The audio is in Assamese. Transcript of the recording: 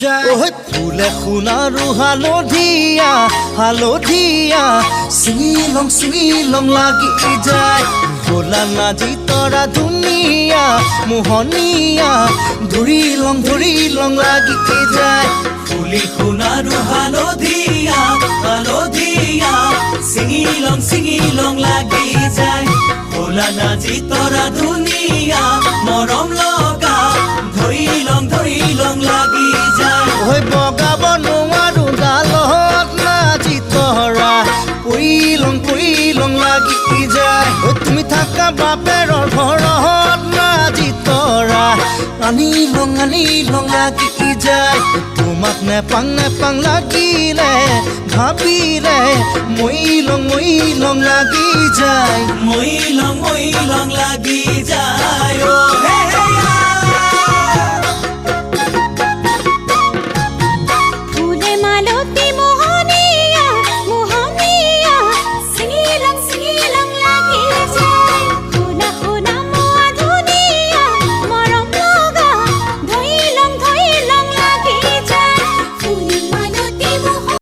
ফুলে সোণাৰু হালধীয়া হালধীয়া চিঙিলং লাগি যায় ভোলা নাজি তৰা ধুনীয়া মোহনীয়া ধৰিলং লাগি যায় ফুলি সোণাৰু হালধীয়া হালধীয়া চিঙিলং লাগি যায় ভোলা নাজি তৰা ধুনীয়া মৰম লগা ধৰিলং লাগি যায় বগাব নোৱাৰো ডালত নাজি তৰা পৰিলং লাগি যায় তুমি থাকা বাপেৰৰ ঘৰত নাজি তৰা আনিলং লাগি যায় তোমাক নেপাং লাগিলে ভাবিলে মইলং লাগি যায় মইলং লাগি যায়